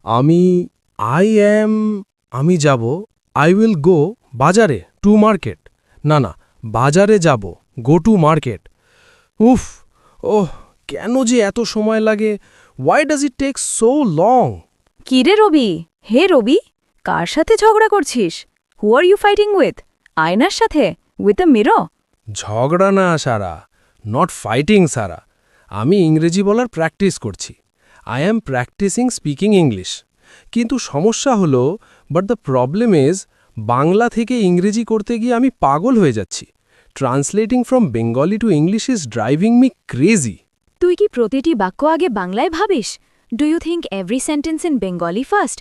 আমি I am আমি যাব আই উইল গো বাজারে টু মার্কেট না বাজারে যাব গো টু মার্কেট উফ ওহ কেন যে এত সময় লাগে why does it take so long কিরে রবি হে রবি কার সাথে ঝগড়া করছিস who are you fighting with আয়নার সাথে উইথ আ মিরর ঝগড়া না সারা নট ফাইটিং সারা আমি ইংরেজি বলার প্র্যাকটিস করছি I am practising speaking English কিন্তু সমস্যা হলো but the problem is Bangla থেকে ইংরেজি করতে গিয়ে আমি পাগল হয়ে যাচ্ছি translating from Bengali to English is driving me crazy তুই কি প্রতিটি বাক্য আগে বাংলায় ভাবিস do you think every sentence in Bengali first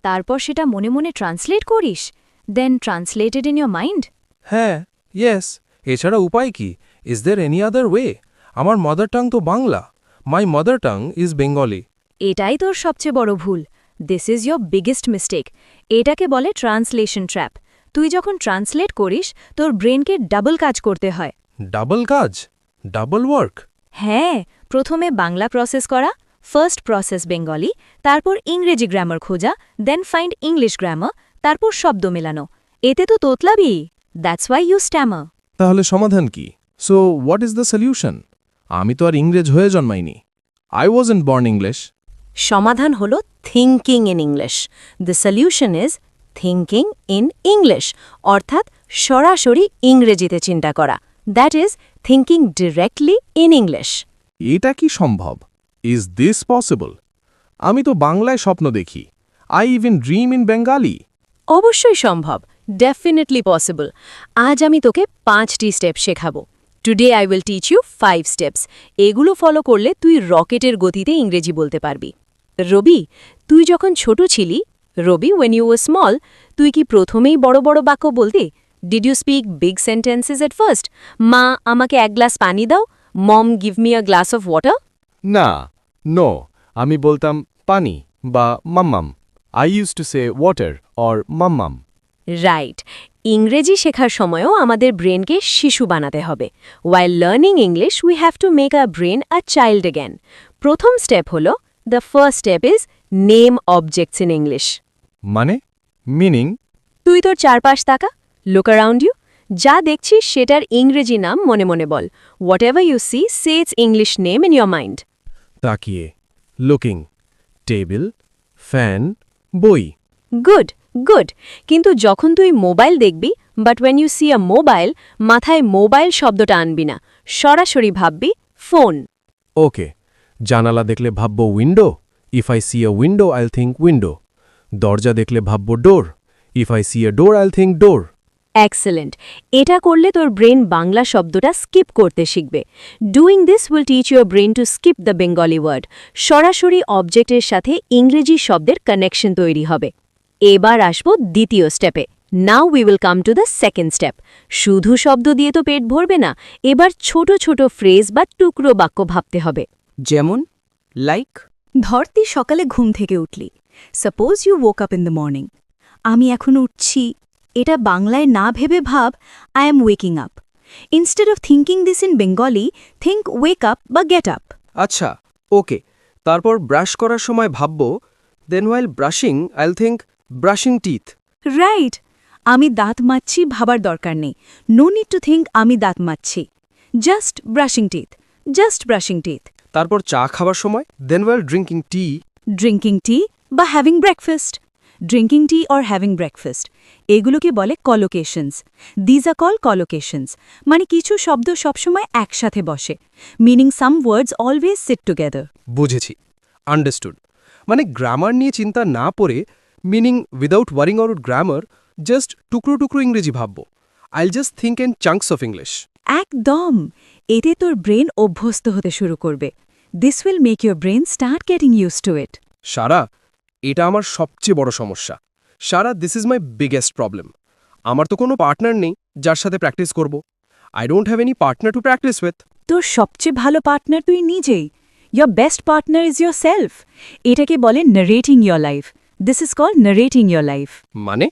তারপর সেটা মনে মনে ট্রান্সলেট করিস then translated in your mind হ্যাঁ ইয়েস এছাড়া উপায় কি is there any other way আমার মাদার টাং তো Bangla my mother tongue is Bengali এটাই তোর সবচেয়ে বড় ভুল this is your biggest mistake এটাকে বলে ট্রান্সলেশন ট্র্যাপ তুই যখন ট্রান্সলেট করিস তোর ব্রেনকে ডাবল কাজ করতে হয় ডাবল কাজ ডাবল ওয়ার্ক হ্যাঁ প্রথমে বাংলা প্রসেস করা ফার্স্ট প্রসেস বেঙ্গলি তারপর ইংরেজি গ্রামার খোঁজা দেন ফাইন্ড ইংলিশ গ্রামার তারপর শব্দ মেলানো এতে তো তোতলাবি দ্যাটস ওয়াই ইউ স্ট্যামার তাহলে সমাধান কি so what is the solution আমি তো আর ইংরেজ হয়ে জন্মাইনি আই ওয়াজন্ট বর্ন ইংলিশ সমাধান হল thinking in English the solution is thinking in English অর্থাৎ সরাসরি ইংরেজিতে চিন্তা করা that is thinking directly in English এটা কি সম্ভব ইজ দিস পসিবল আমি তো বাংলায় স্বপ্ন দেখি I even dream in Bengali অবশ্যই সম্ভব ডেফিনেটলি পসিবল আজ আমি তোকে 5টি স্টেপ শেখাবো today I will teach you 5 steps এগুলো ফলো করলে তুই রকেটের গতিতে ইংরেজি বলতে পারবি রবি তুই যখন ছোট ছিলি Robi when you were small তুই কি প্রথমেই বড় বড় বাক্য বলতে did you speak big sentences at first মা আমাকে এক গ্লাস পানি দাও mom give me a glass of water না নো আমি বলতাম পানি বা মাম্মাম I use to say water or মাম্মাম রাইট ইংরেজি শেখার সময়ও আমাদের ব্রেনকে শিশু বানাতে হবে while learning English we have to make a brain a child again প্রথম স্টেপ হল the first step is name objects in English মানে মিনিং তুই তোর চারপাশ তাকা লুক অ্যারাউন্ড ইউ যা দেখছিস সেটার ইংরেজি নাম মনে মনে বল whatever you see say it's English name in your mind তাকিয়ে লুকিং টেবিল ফ্যান বই গুড গুড কিন্তু যখন তুই মোবাইল দেখবি but when you see a mobile মাথায় মোবাইল শব্দটা আনবি না সরাসরি ভাববি ফোন ওকে জানালা দেখলে ভাবব window if I see a window I'll think window দরজা দেখলে ভাবব door if I see a door I'll think door excellent এটা করলে তোর ব্রেন বাংলা শব্দটা স্কিপ করতে শিখবে doing this will teach your brain to skip the Bengali word সরাসরি অবজেক্টের সাথে ইংরেজি শব্দের কানেকশন তৈরি হবে এবার আসব দ্বিতীয় স্টেপে now we will come to the second step শুধু শব্দ দিয়ে তো পেট ভরবে না এবার ছোট ছোট ফ্রেজ বা টুকরো বাক্য ভাবতে হবে যেমন লাইক ধরতি সকালে ঘুম থেকে উঠলি suppose you woke up in the morning আমি এখন উঠছি এটা বাংলায় না ভেবে ভাব I am waking up instead of thinking this in Bengali think wake up বা গেট আপ আচ্ছা ওকে তারপর ব্রাশ করার সময় ভাবব then while brushing I'll think brushing teeth right আমি দাঁত মাজছি ভাবার দরকার নেই নো নিড টু থিঙ্ক আমি দাঁত মাজছি just brushing teeth just brushing teeth তারপর চা খাবার সময় দেন ওয়াইল ড্রিঙ্কিং টি ড্রিঙ্কিং টি বা having breakfast drinking tea or having breakfast এগুলোকে বলে কলোকেশনস দিজ আর কল কলোকেশনস মানে কিছু শব্দ সবসময় একসাথে বসে meaning some words always sit together বুঝেছি আন্ডারস্টুড মানে গ্রামার নিয়ে চিন্তা না পড়ে meaning without worrying about grammar just টুকরো টুকরো ইংরেজি ভাবব I'll just think in chunks of English একদম এতে তোর ব্রেন অভ্যস্ত হতে শুরু করবে this will make your brain start getting use to it Sara এটা আমার সবচেয়ে বড় সমস্যা Sara this is my biggest problem আমার তো কোনো পার্টনার নেই যার সাথে প্র্যাকটিস করব I don't have any partner to practice with তোর সবচেয়ে ভালো পার্টনার তুই নিজেই your best partner is yourself এটাকে বলে narrating your life this is call narrating your life মানে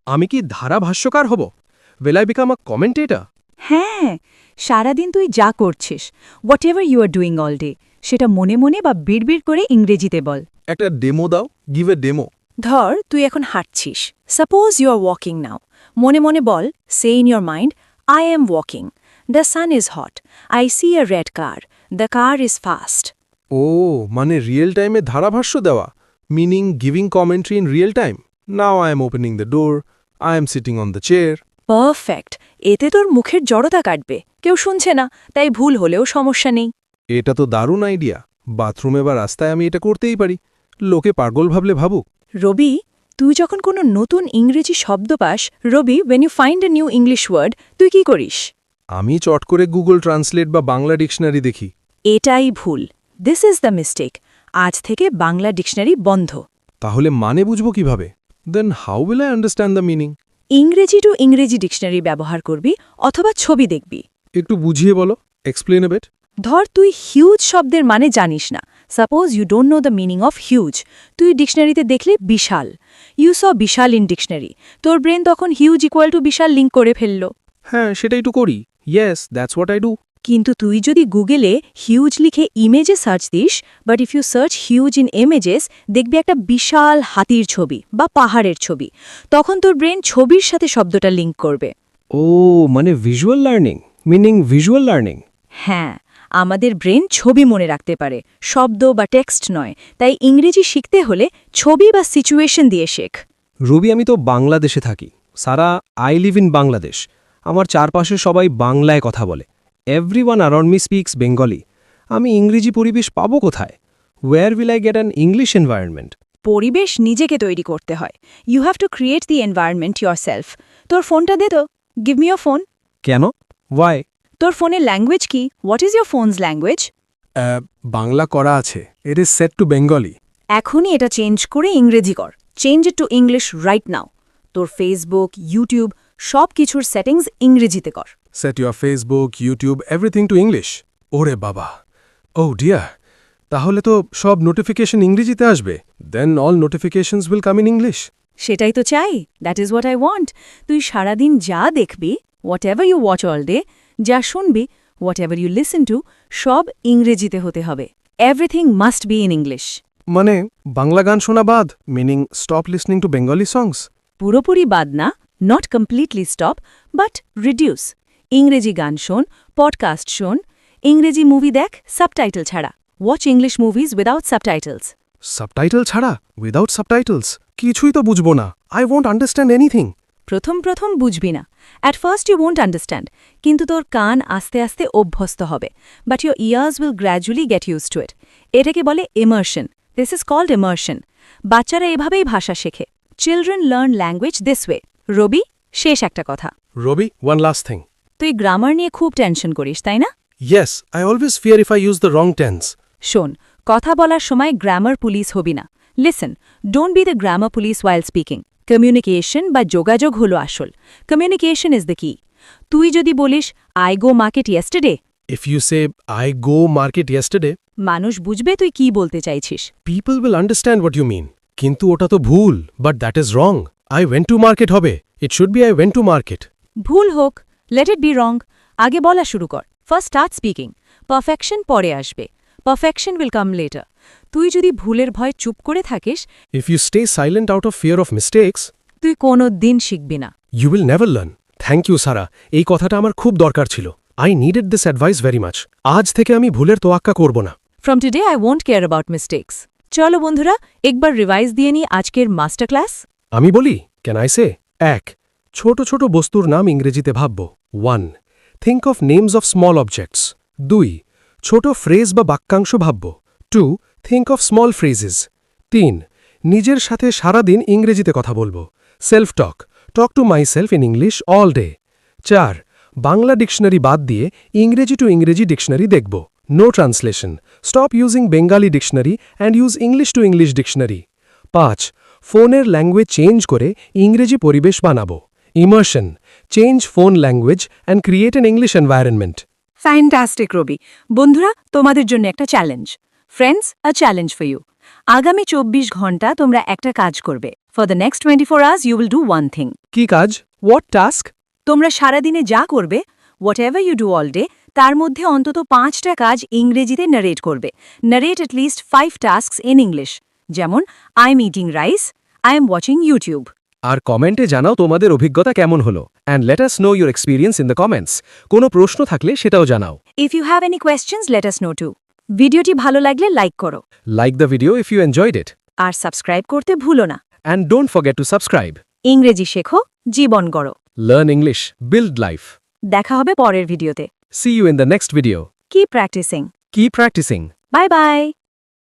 আমি কি ধারাভাষ্যকার হব will I become a commentator হ্যাঁ সারাদিন তুই যা করছিস whatever you are doing all day সেটা মনে মনে বা বিড়বিড় করে ইংরেজিতে বল একটা ডেমো দাও, গিভ এ ডেমো। ধর তুই এখন হাঁটছিস, suppose you are walking now, মনে মনে বল, say in your mind, I am walking, the sun is hot, I see a red car, the car is fast. ও মানে রিয়েল টাইমে ধারাভাষ্য দেওয়া, meaning giving commentary in real time. Now I am opening the door, I am sitting on the chair. Perfect, এতে তোর মুখের জড়তা কাটবে, কেউ শুনছে না, তাই ভুল হলেও সমস্যা নেই। এটা তো দারুণ আইডিয়া। বাথরুমে বা রাস্তায় আমি এটা করতেই পারি, লোকে পাগল ভাবলে ভাবুক। রবি, তুই যখন কোনো নতুন ইংরেজি শব্দ পাস, Rabi, when you find a new English word, তুই কি করিস? আমি চট করে গুগল ট্রান্সলেট বা বাংলা ডিকশনারি দেখি। এটাই ভুল। This is the mistake. আজ থেকে বাংলা ডিকশনারি বন্ধ। তাহলে মানে বুঝবো কিভাবে? Then how will I understand the meaning? ইংরেজি টু ইংরেজি ডিকশনারি ব্যবহার করবি অথবা ছবি দেখবি। একটু বুঝিয়ে বলো, এক্সপ্লেন এ বিট। ধর তুই হিউজ শব্দের মানে জানিস না, suppose you don't know the meaning of huge, তুই ডিকশনারিতে দেখলে বিশাল, ইউ স বিশাল ইন ডিকশনারি, তোর ব্রেন তখন হিউজ ইকুয়াল টু বিশাল লিঙ্ক করে ফেলল। হ্যাঁ, সেটাই তো করি। Yes, that's what I do. কিন্তু তুই যদি গুগলে হিউজ লিখে ইমেজে সার্চ দিস, but if you search huge in images, দেখবি একটা বিশাল হাতির ছবি বা পাহাড়ের ছবি, তখন তোর ব্রেন ছবির সাথে শব্দটা লিঙ্ক করবে। ও মানে visual learning, meaning visual learning. হ্যাঁ, আমাদের ব্রেন ছবি মনে রাখতে পারে, শব্দ বা টেক্সট নয়, তাই ইংরেজি শিখতে হলে ছবি বা সিচুয়েশন দিয়ে শেখ। রবি, আমি তো বাংলাদেশে থাকি। Sara, I live in Bangladesh. আমার চারপাশে সবাই বাংলায় কথা বলে। Everyone around me speaks Bengali. আমি ইংরেজি পরিবেশ পাবো কোথায়? Where will I get an English environment? পরিবেশ নিজেকে তৈরি করতে হয়। You have to create the environment yourself. তোর ফোনটা দে তো, গিভ মি ইয়োর ফোন। কেন? ওয়াই? তোর ফোনের ল্যাঙ্গুয়েজ কি? What is your phone's language? Bangla করা আছে, it is set two Bengali. এখনই এটা চেঞ্জ করে ইংরেজি কর। Change it to English right now. তোর ফেসবুক, ইউটিউব সব কিছুর সেটিংস ইংরেজিতে কর। Set your Facebook, YouTube, everything to English. ওরে বাবা, ও ডিয়ার, তাহলে তো সব নোটিফিকেশন ইংরেজিতে আসবে। Then all notifications will come in English. সেটাই তো চাই, that is what I want. তুই সারাদিন যা দেখবি, whatever you watch all day, যা শুনবি, whatever you listen to, সব ইংরেজিতে হতে হবে। Everything must be in English. মানে বাংলা গান শোনা বাদ, meaning stop listening to Bengali songs. পুরোপুরি বাদ না, not completely stop, but reduce. ইংরেজি গান শোন, পডকাস্ট শোন, ইংরেজি মুভি দেখ সাবটাইটেল ছাড়া। Watch English movies without subtitles. Subtitle ছাড়া, উইদাউট সাবটাইটেলস কিছুই তো বুঝবো না। I won't understand anything. প্রথম প্রথম বুঝবি না, at first you won't understand, কিন্তু তোর কান আস্তে আস্তে অভ্যস্ত হবে। But your ears will gradually get use to it. এটাকে বলে immersion. This is called immersion. বাচ্চারা এভাবেই ভাষা শেখে। Children learn language this way. Robi, শেষ একটা কথা। Robi, one last thing. তুই গ্রামার নিয়ে খুব টেনশন করিস, তাই না? Yes, I always fear if I use the wrong tense. শোন, কথা বলার সময় গ্রামার পুলিশ হবি না। Listen, don't be the grammar police while speaking. Communication বা যোগাযোগ হলো আসল। কমিউনিকেশন ইজ দ্য কি। তুই যদি বলিস, I go market yesterday, if you say I go market yesterday, মানুষ বুঝবে তুই কি বলতে চাইছিস। People will understand what you mean. কিন্তু ওটা তো ভুল, but that is wrong. I went to market হবে, it should be I went to market. ভুল হোক, লেট ইট বি রং, আগে বলা শুরু কর। First start speaking. পারফেকশন পরে আসবে। Perfection will come later. তুই যদি ভুলের ভয় চুপ করে থাকিস, if you stay silent out of fear of mistakes, তুই কোনো দিন শিখবি না। You will never learn. Thank you Sara, এই কথাটা আমার খুব দরকার ছিল। I needed this advice very much. আজ থেকে আমি ভুলের তোয়াক্কা করব না। From today I won't care about mistakes. চলো বন্ধুরা, একবার রিভাইজ দিয়ে নিই আজকের মাস্টার ক্লাস। আমি বলি, ক্যান আই সে? 1. ছোট ছোট বস্তুর নাম ইংরেজিতে ভাবব। 1. Think of names of small objects. 2. ছোট ফ্রেজ বা বাক্যাংশ ভাবব। 2. Think of small phrases. 3. নিজের সাথে সারাদিন ইংরেজিতে কথা বলবো। Self talk, talk to myself in English all day. 4. Bangla dictionary বাদ দিয়ে ইংরেজি টু ইংরেজি ডিকশনারি দেখব। No translation, stop using Bengali dictionary and use English to English dictionary. 5. ফোনের ল্যাঙ্গুয়েজ চেঞ্জ করে ইংরেজি পরিবেশ বানাবো। Immersion, change phone language and create an English environment. Fantastic Robi. বন্ধুরা, তোমাদের জন্য একটা challenge. Friends, a challenge for you. আগামী 24 ঘন্টা তোমরা একটা কাজ করবে। For the next 24 hours you will do one thing. কি কাজ? What task? তোমরা সারাদিনে যা করবে, whatever you do all day, তার মধ্যে অন্তত 5টা কাজ ইংরেজিতে নারেট করবে। Narrate at least 5 tasks in English. যেমন I am eating rice, I am watching YouTube. আর কমেন্টে জানাও তোমাদের অভিজ্ঞতা কেমন হলো and let us know your experience in the comments. কোনো প্রশ্ন থাকলে সেটাও জানাও। If you have any questions let us know too. ভিডিওটি ভালো লাগলে লাইক করো like the video if you enjoyed it আর সাবস্ক্রাইব করতে ভুলো না। And don't forget to subscribe. ইংরেজি শেখো, জীবন গড়ো। Learn English, build life. দেখা হবে পরের ভিডিওতে। See you in the next video. Keep practicing. Keep practicing. Bye bye.